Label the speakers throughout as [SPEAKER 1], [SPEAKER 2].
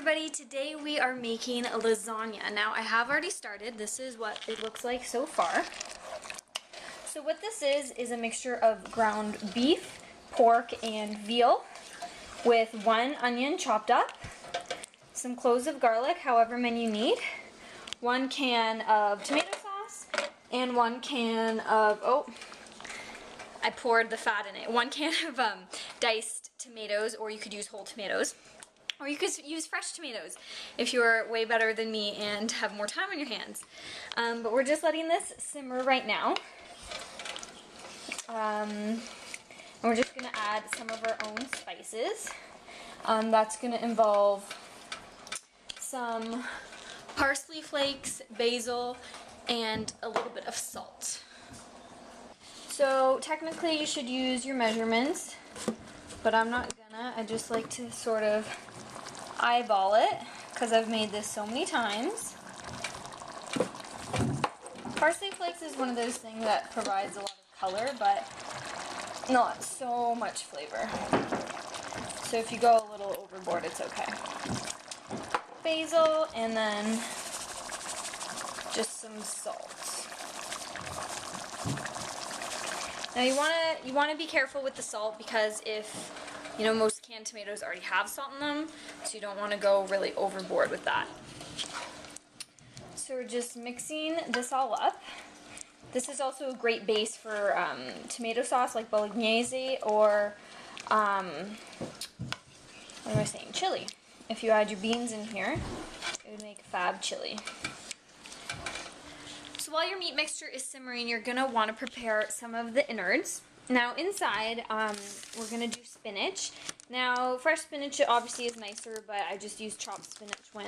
[SPEAKER 1] everybody, today we are making a lasagna. Now I have already started. This is what it looks like so far. So what this is a mixture of ground beef, pork, and veal with 1 onion chopped up, some cloves of garlic, however many you need, 1 can of tomato sauce, and 1 can of, I poured the fat in it, 1 can of diced tomatoes, or you could use whole tomatoes. Or you could use fresh tomatoes if you're way better than me and have more time on your hands. But we're just letting this simmer right now. And we're just going to add some of our own spices. That's going to involve some parsley flakes, basil, and a little bit of salt. So technically you should use your measurements, but I'm not gonna. I just like to sort of eyeball it because I've made this so many times. Parsley flakes is one of those things that provides a lot of color, but not so much flavor. So if you go a little overboard, it's okay. Basil, and then just some salt. Now you wanna be careful with the salt because if most canned tomatoes already have salt in them, so you don't want to go really overboard with that. So we're just mixing this all up. This is also a great base for tomato sauce like bolognese or chili. If you add your beans in here, it would make a fab chili. So while your meat mixture is simmering, you're going to want to prepare some of the innards. Now inside, we're going to do spinach. Now, fresh spinach obviously is nicer, but I just use chopped spinach when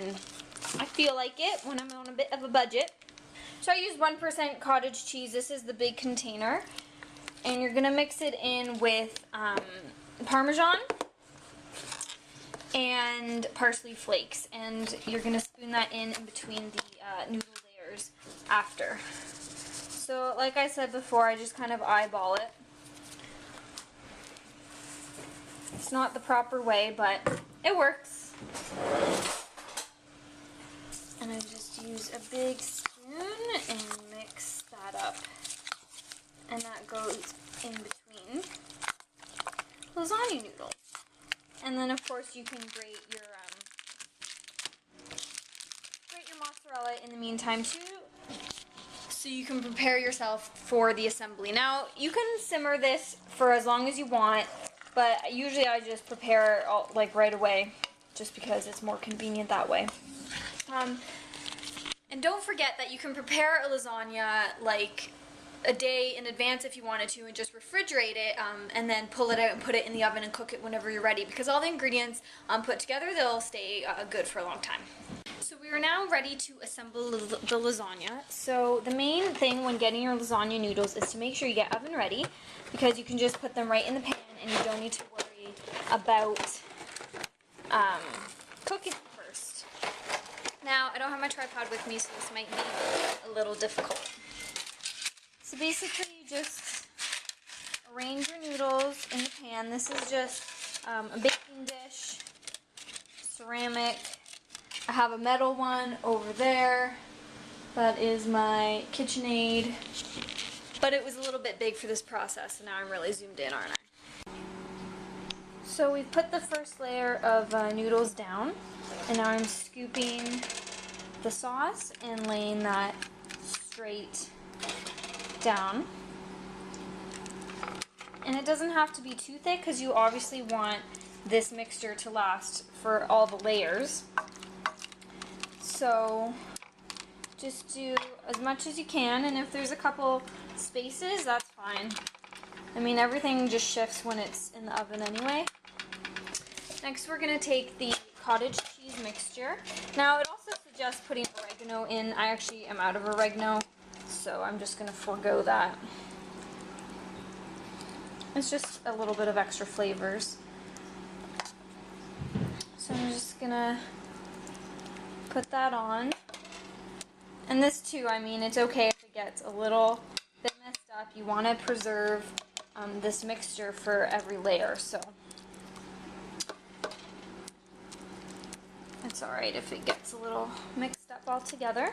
[SPEAKER 1] I feel like it, when I'm on a bit of a budget. So I use 1% cottage cheese. This is the big container. And you're going to mix it in with Parmesan and parsley flakes. And you're going to spoon that in between the noodle layers after. So like I said before, I just kind of eyeball it. It's not the proper way, but it works. And I just use a big spoon and mix that up. And that goes in between lasagna noodles. And then of course you can grate your mozzarella in the meantime too, so you can prepare yourself for the assembly. Now you can simmer this for as long as you want, but usually I just prepare all, like right away, just because it's more convenient that way. And don't forget that you can prepare a lasagna like a day in advance if you wanted to, and just refrigerate it, and then pull it out and put it in the oven and cook it whenever you're ready, because all the ingredients put together, they'll stay good for a long time. So we are now ready to assemble the lasagna. So the main thing when getting your lasagna noodles is to make sure you get oven ready, because you can just put them right in the pan and you don't need to worry about cooking them first. Now I don't have my tripod with me, so this might be a little difficult. So basically you just arrange your noodles in the pan. This is just a baking dish, ceramic. I have a metal one over there. That is my KitchenAid. But it was a little bit big for this process, and now I'm really zoomed in, aren't I? So we've put the first layer of noodles down, and now I'm scooping the sauce and laying that straight down. And it doesn't have to be too thick, because you obviously want this mixture to last for all the layers. So just do as much as you can, and if there's a couple spaces, that's fine. I mean, everything just shifts when it's in the oven anyway. Next we're going to take the cottage cheese mixture. Now it also suggests putting oregano in. I actually am out of oregano, so I'm just going to forego that. It's just a little bit of extra flavors. So I'm just going to put that on. And this too, I mean, it's okay if it gets a little bit messed up. You want to preserve this mixture for every layer, so It's alright if it gets a little mixed up all together.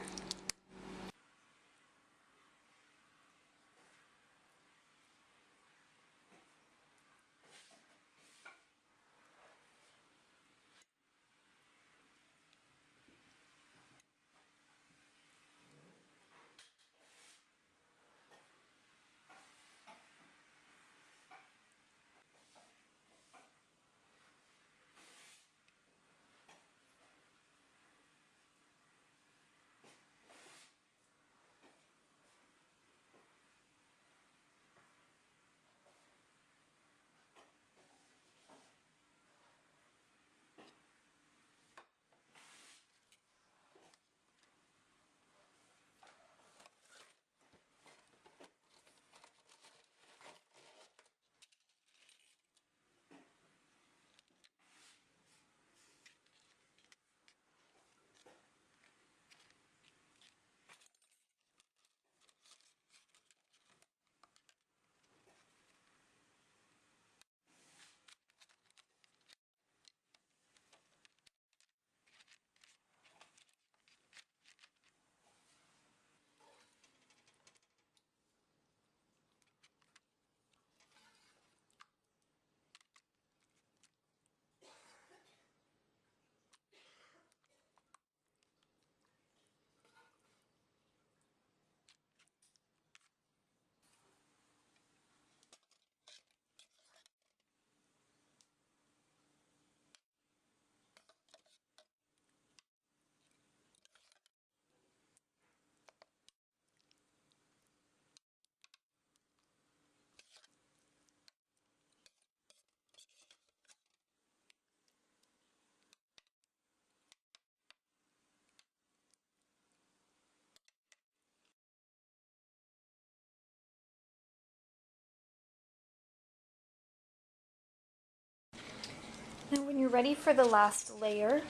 [SPEAKER 1] Now when you're ready for the last layer,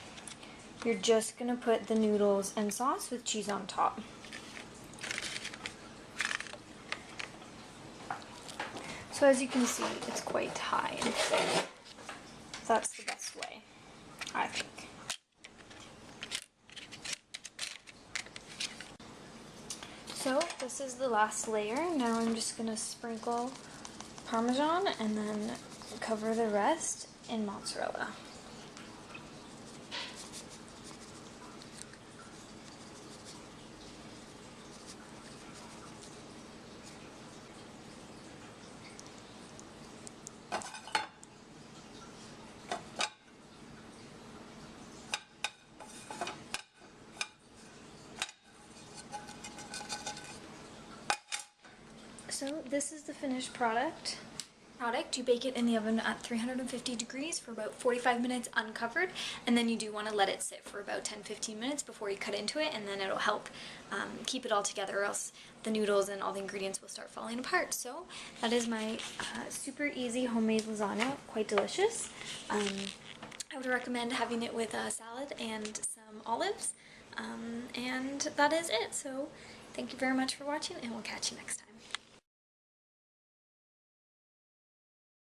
[SPEAKER 1] you're just going to put the noodles and sauce with cheese on top. So as you can see, it's quite high and thick. That's the best way, I think. So this is the last layer. Now I'm just going to sprinkle Parmesan and then cover the rest in mozzarella. So this is the finished product. You bake it in the oven at 350 degrees for about 45 minutes uncovered, and then you do want to let it sit for about 10-15 minutes before you cut into it, and then it'll help keep it all together, or else the noodles and all the ingredients will start falling apart. So that is my super easy homemade lasagna, quite delicious. I would recommend having it with a salad and some olives, and that is it. So thank you very much for watching, and we'll catch you next time.